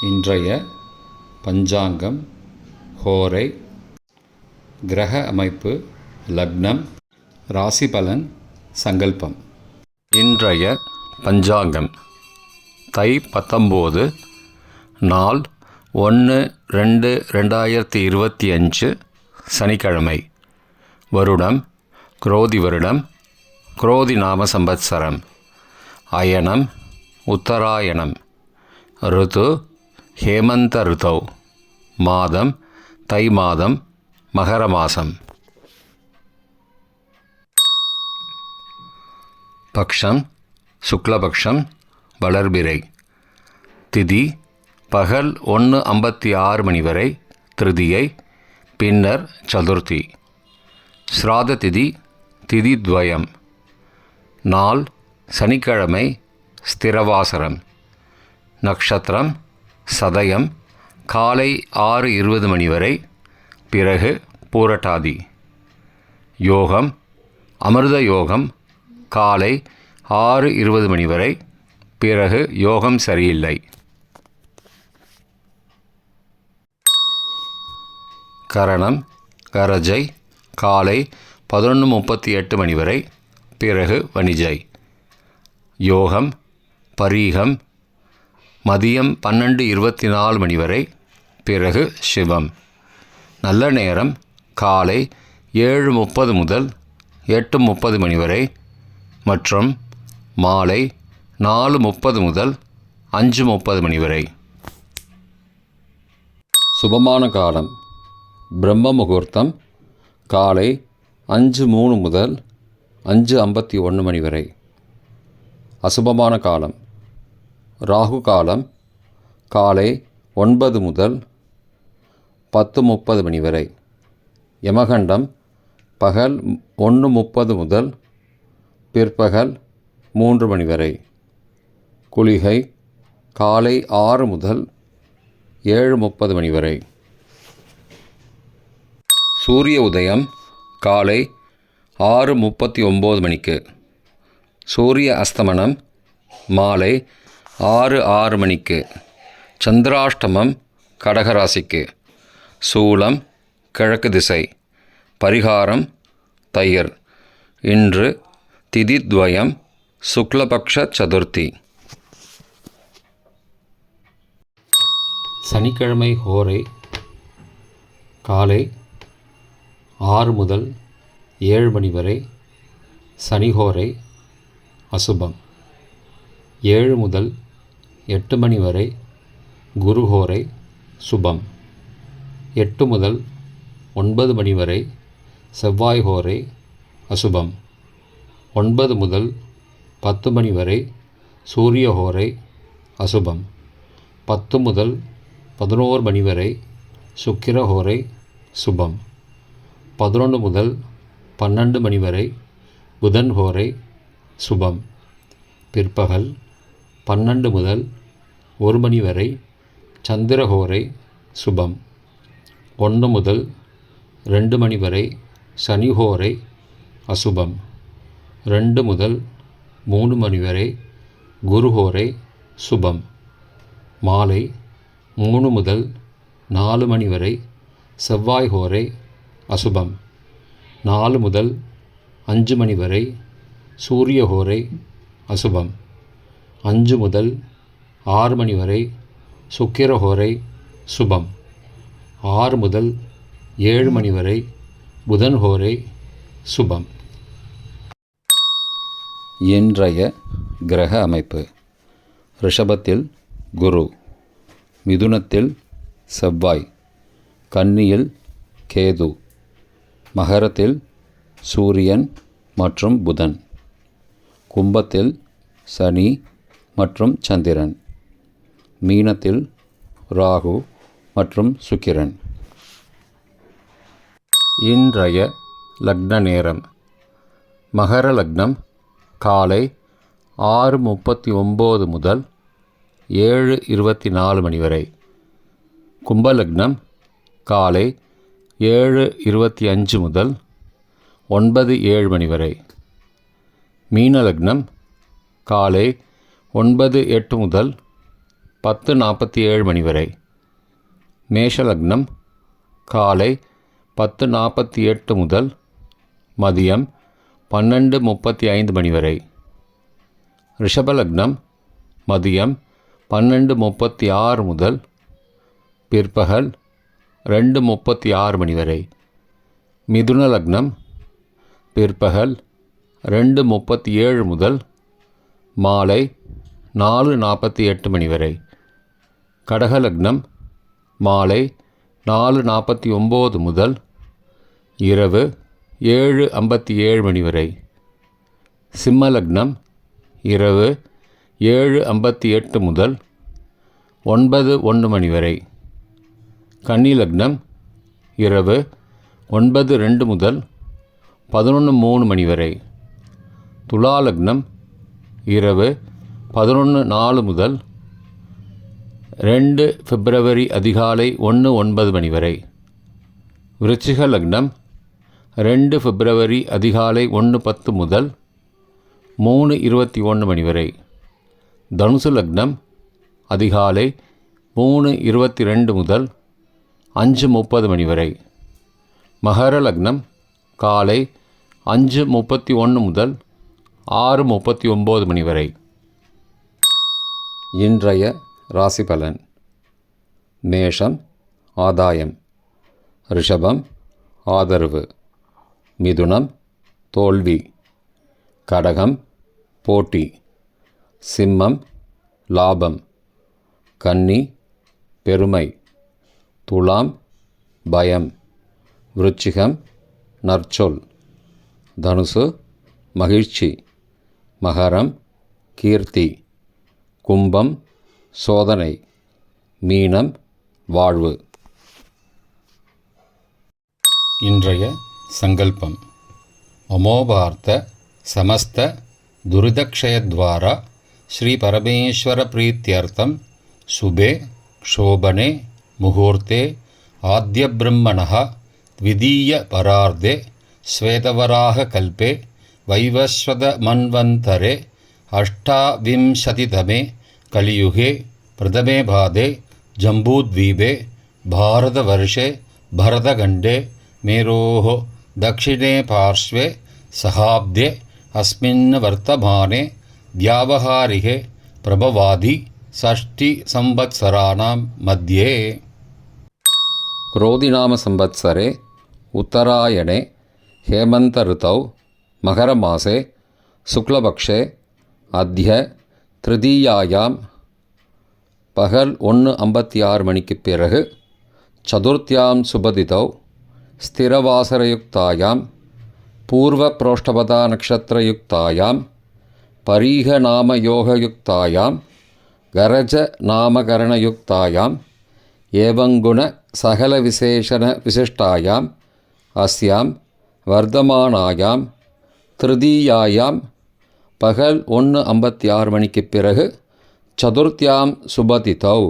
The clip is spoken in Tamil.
இன்றைய பஞ்சாங்கம், ஹோரை, கிரக அமைப்பு, லக்னம், ராசி பலன், சங்கல்பம். இன்றைய பஞ்சாங்கம் தை 19, நாள் 1-2-2025, சனிக்கிழமை. வருடம் குரோதி வருடம், குரோதி நாம சம்பத்சரம். அயனம் உத்தராயணம். ருது ஹேமந்த ருதௌ. மாதம் தை மாதம், மகர மாதம். பக்ஷம் சுக்லபக்ஷம், வளர்பிறை. திதி பகல் 1:56 மணி வரை திருதியை, பின்னர் சதுர்த்தி. ஸ்ராத திதி திதித்வயம். நாள் சனிக்கிழமை, ஸ்திரவாசரம். நக்ஷத்திரம் சதயம், காலை 6:20 மணி வரை, பிறகு பூரட்டாதி. யோகம் அமிர்த யோகம், காலை 6:20 மணி வரை, பிறகு யோகம் சரியில்லை. கரணம் கரஜை, காலை 11:38 மணி வரை, பிறகு வணிஜை. யோகம் பரீகம், மதியம் 12:24 மணி வரை, பிறகு சிவம். நல்ல நேரம் காலை 7:30 முதல் 8:30 மணி வரை மற்றும் மாலை 4:30 முதல் 5:30 மணி வரை. சுபமான காலம் பிரம்ம முகூர்த்தம் காலை 5:03 முதல் 5:51 மணி வரை. அசுபமான காலம் ராகு காலம் காலை 9 முதல் 10:30 மணி வரை. யமகண்டம் பகல் 1:30 முதல் பிற்பகல் 3 மணி வரை. குளிகை காலை 6 முதல் 7:30 மணி வரை. சூரிய உதயம் காலை 6:39 மணிக்கு. சூரிய அஸ்தமனம் மாலை 6:06 மணிக்கு. சந்திராஷ்டமம் கடகராசிக்கு. சூலம் கிழக்கு திசை. பரிகாரம் தயிர். இன்று திதித்வயம், சுக்லபக்ஷ சதுர்த்தி. சனிக்கிழமை ஹோரை காலை 6 முதல் 7 மணி வரை சனிஹோரை அசுபம். 7 முதல் 8 மணி வரை குருஹோரை சுபம். 8 முதல் 9 மணி வரை செவ்வாய் ஹோரை அசுபம். 9 முதல் 10 மணி வரை சூரிய ஹோரை அசுபம். 10 முதல் 11 மணி வரை சுக்கிர ஹோரை சுபம். 11 முதல் 12 மணி வரை புதன் ஹோரை சுபம். பிற்பகல் 12 முதல் 1 மணி வரை சந்திரஹோரை சுபம். 1 முதல் 2 மணி வரை சனிஹோரை அசுபம். 2 முதல் 3 மணி வரை குருஹோரை சுபம். மாலை 3 முதல் 4 மணி வரை செவ்வாய் ஹோரை அசுபம். 4 முதல் 5 மணி வரை சூரிய ஹோரை அசுபம். 5 முதல் 6 மணி வரை சுக்கிர ஹோரை சுபம். 6 முதல் 7 மணி வரை புதன் ஹோரை சுபம். இன்றைய கிரக அமைப்பு. ரிஷபத்தில் குரு, மிதுனத்தில் செவ்வாய், கன்னியில் கேது, மகரத்தில் சூரியன் மற்றும் புதன், கும்பத்தில் சனி மற்றும் சந்திரன், மீனத்தில் ராகு மற்றும் சுக்கிரன். இன்றைய லக்ன நேரம். மகர லக்னம் காலை 6:39 முதல் 7:24 மணி வரை. கும்ப லக்னம் காலை 7:25 முதல் 9:07 மணி வரை. மீன லக்னம் காலை 9:08 முதல் 10:47 மணி வரை. மேஷ லக்னம் காலை 10:48 முதல் மதியம் 12:35 மணி வரை. ரிஷப லக்னம் மதியம் 12:36 முதல் பிற்பகல் 2:36 மணி வரை. மிதுன லக்னம் பிற்பகல் 2:37 முதல் மாலை 4:48 மணி வரை. கடக லக்னம் மாலை 4:49 முதல் இரவு 7:57 மணி வரை. சிம்ம லக்னம் இரவு 7:58 முதல் 9:01 மணி வரை. கன்னி லக்னம் இரவு 9:02 முதல் 11:03 மணி வரை. துலா லக்னம் இரவு 11:04 முதல் 2 பிப்ரவரி அதிகாலை 1:09 மணி வரை. விருச்சிக லக்னம் 2 பிப்ரவரி அதிகாலை 1:10 முதல் 3:21 மணி வரை. தனுசு லக்னம் அதிகாலை 3:22 முதல் 5:30 மணி வரை. மகர லக்னம் காலை 5:31 முதல் 6:39 மணி வரை. இன்றைய ராசி பலன். மேஷம் ஆதாயம், ரிஷபம் ஆதரவு, மிதுனம் தோல்வி, கடகம் போட்டி, சிம்மம் லாபம், கன்னி பெருமை, துலாம் பயம், விருச்சிகம் நற்சொல், தனுசு மகிழ்ச்சி, மகரம் கீர்த்தி, கும்பம் சோதனை, மீனம் வாழ்வு. இன்றைய சங்கல்பம். அமோபார்த்த சமஸ்த துரிதக்ஷயத்வாரா ஸ்ரீ பரமேஸ்வர பிரீத்தியர்த்தம் சுபே க்ஷோபனே முகூர்த்தே ஆத்ய பிரம்மணः த்விதீய பரார்த்தே ஸ்வேதவராக கல்பே வைவஸ்வத மன்வந்தரே அஷ்டாவிம்சதிதமே கலியுகே பிரதமே பாதே ஜம்பூத்வீபே பாரதவர்ஷே பரதகண்டே மேரோः दक्षिणे पार्श्वे सहाब्दे अस्मिन् वर्तमाने व्यावहारिके प्रभवादि षष्टि संवत्सराणां मध्ये क्रोधिनाम संवत्सरे उत्तरायणे हेमंत ऋतौ मकरमासे शुक्लपक्षे अद्य तृतीयायां पगल 1:56 मणिक्कु पिறகு चतुर्थ्यां सुबदितौ स्थिरवासरयुक्तायां पूर्वप्रोष्ठपदा नक्षत्रयुक्तायां परीघनामयोगयुक्तायां गरजनामकरणयुक्तायां एवंगुण सकलविशेषणविशिष्टायाम् अस्यां वर्धमानायां तृतीयायां पगल 1:56 मणिक्कु पिறகு चतुर्थ्यां सुबदितौ